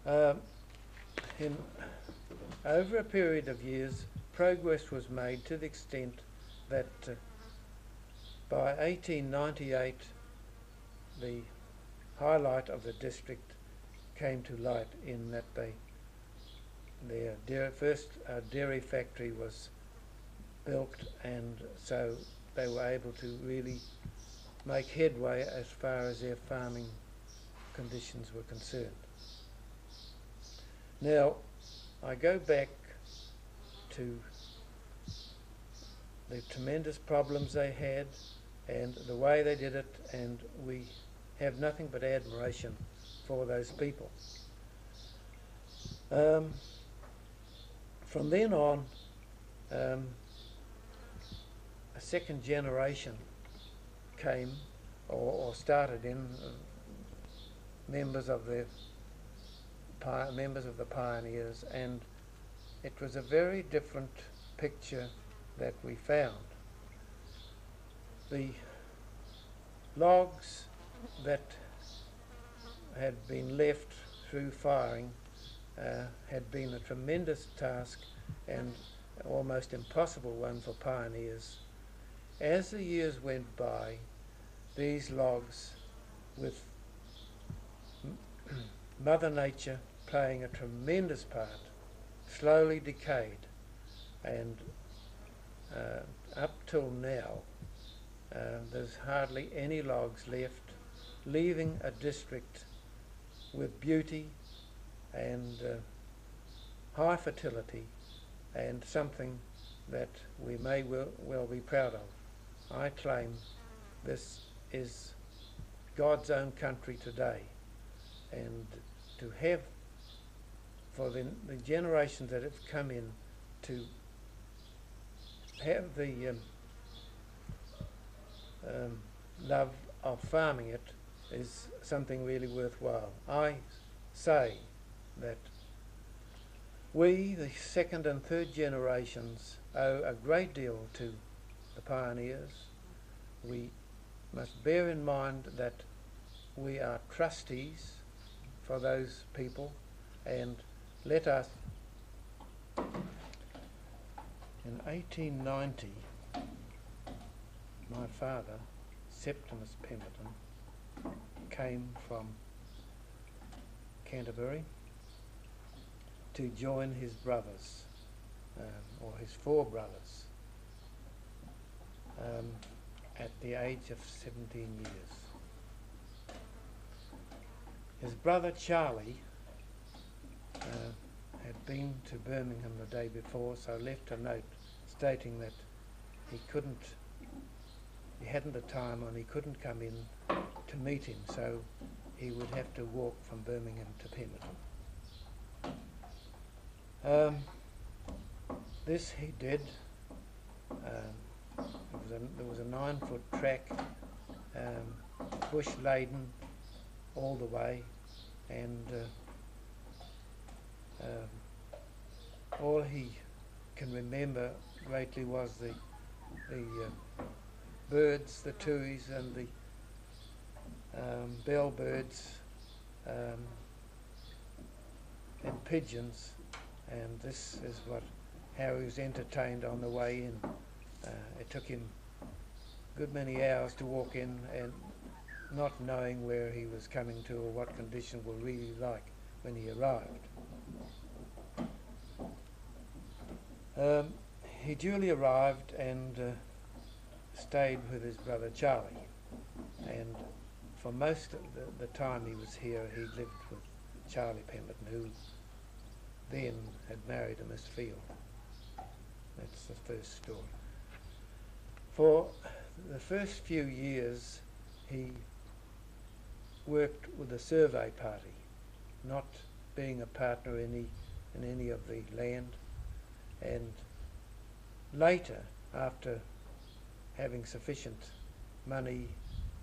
Um, in over a period of years, progress was made to the extent that by 1898 the highlight of the district came to light in that their first dairy factory was built, and so they were able to really make headway as far as their farming conditions were concerned. Now, I go back to the tremendous problems they had and the way they did it, and we have nothing but admiration for those people. From then on, a second generation came or started in, members of the pioneers, and it was a very different picture that we found. The logs that had been left through firing had been a tremendous task and almost impossible one for pioneers. As the years went by, these logs, with Mother Nature playing a tremendous part, slowly decayed, and up till now there's hardly any logs left, leaving a district with beauty and high fertility, and something that we may well be proud of. I claim this is God's own country today, and to have, for the generations that have come in, to have the love of farming it is something really worthwhile. I say that we, the second and third generations, owe a great deal to the pioneers. We must bear in mind that we are trustees for those people, and let us, in 1890, my father, Septimus Pemberton, came from Canterbury to join his brothers, or his four brothers, at the age of 17 years. His brother Charlie had been to Birmingham the day before, so left a note stating that he hadn't the time and he couldn't come in to meet him, so he would have to walk from Birmingham to Pemberton. This he did. There was a 9-foot track, bush laden all the way, and all he can remember greatly was the birds, the tuis and the bellbirds and pigeons, and this is how he was entertained on the way in. It took him a good many hours to walk in, and not knowing where he was coming to or what conditions were really like when he arrived. He duly arrived and stayed with his brother Charlie, and for most of the time he was here, he lived with Charlie Pemberton, who then had married a Miss Field. That's the first story. For the first few years he worked with the survey party, not being a partner in any of the land, and later, after having sufficient money,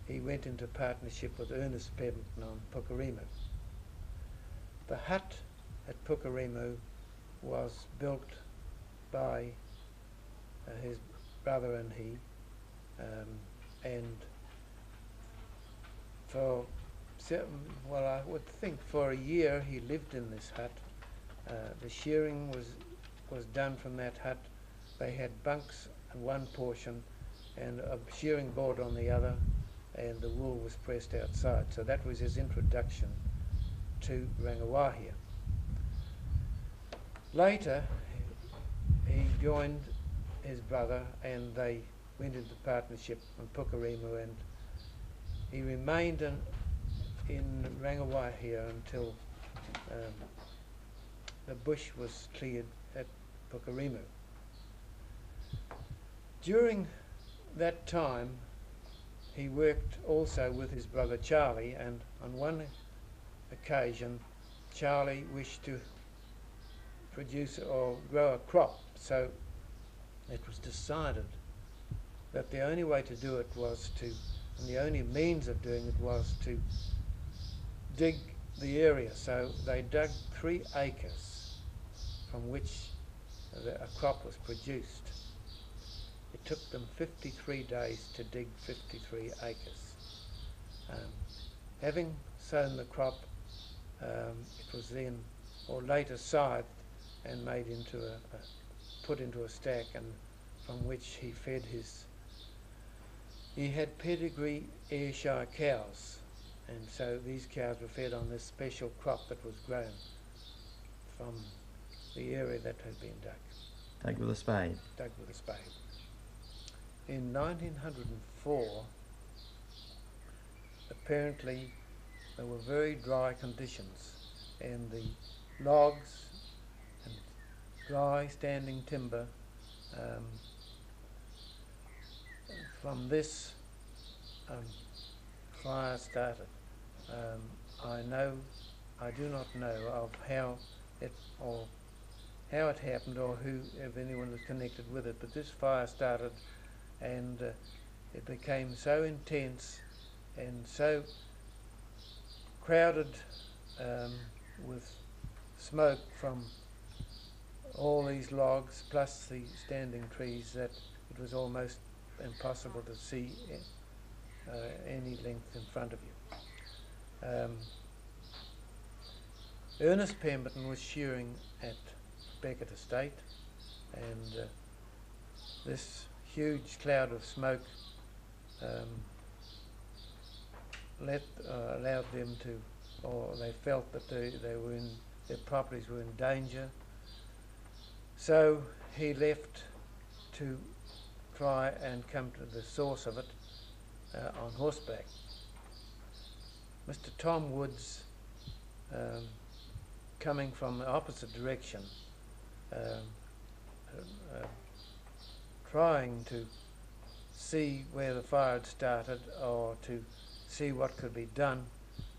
he went into partnership with Ernest Pemberton on Pukeremu. The hut at Pukeremu was built by his brother and he, and for well, I would think for a year he lived in this hut. The shearing was done from that hut. They had bunks in one portion and a shearing board on the other, and the wool was pressed outside. So that was his introduction to Rangiwahia. Later, he joined his brother and they went into partnership on Pukerima, and he remained in Rangiwahia until the bush was cleared at Pukerima. During that time, he worked also with his brother Charlie, and on one occasion, Charlie wished to produce or grow a crop, so it was decided that the only way to do it was to, and the only means of doing it was to dig the area. So they dug 3 acres from which a crop was produced. It took them 53 days to dig 53 acres. Having sown the crop, it was then or later scythed and made into put into a stack, and from which he fed he had pedigree Ayrshire cows, and so these cows were fed on this special crop that was grown from the area that had been dug. Dug with a spade. Dug with a spade. In 1904, apparently there were very dry conditions, and the logs and dry standing timber from this fire started. I do not know of how it happened or if anyone was connected with it, but this fire started, and it became so intense and so crowded with smoke from all these logs plus the standing trees that it was almost impossible to see any length in front of you. Ernest Pemberton was shearing at Beckett Estate, and this huge cloud of smoke allowed them to, or they felt that their properties were in danger. So he left to try and come to the source of it on horseback. Mr. Tom Woods, coming from the opposite direction, trying to see where the fire had started or to see what could be done,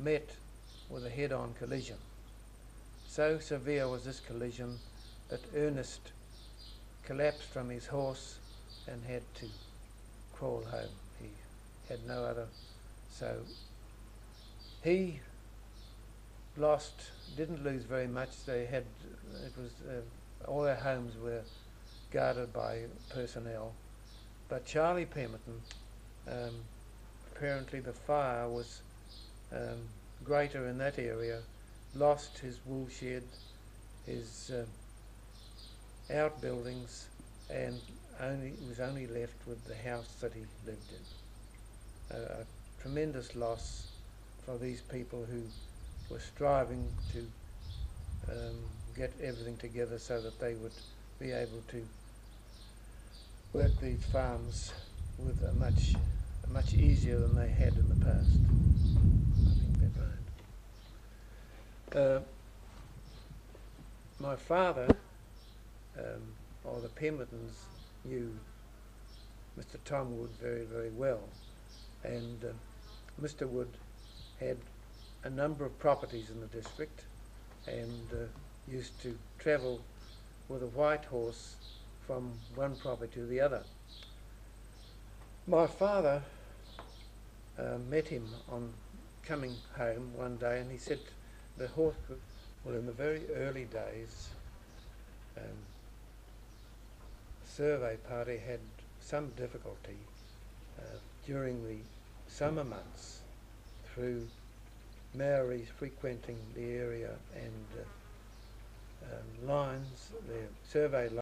met with a head-on collision. So severe was this collision that Ernest collapsed from his horse and had to crawl home. He had no other, so he didn't lose very much. All their homes were guarded by personnel, but Charlie Pemberton, apparently the fire was greater in that area, lost his wool shed, his outbuildings, and was only left with the house that he lived in. A tremendous loss for these people who were striving to get everything together so that they would be able to work these farms with much easier than they had in the past. I think they're right. My father, or the Pembertons, knew Mr. Tom Wood very, very well, and Mr. Wood had a number of properties in the district and used to travel with a white horse from one property to the other. My father met him on coming home one day, and he said the horse, well, in the very early days, survey party had some difficulty during the summer months through Maoris frequenting the area and lines, their survey lines.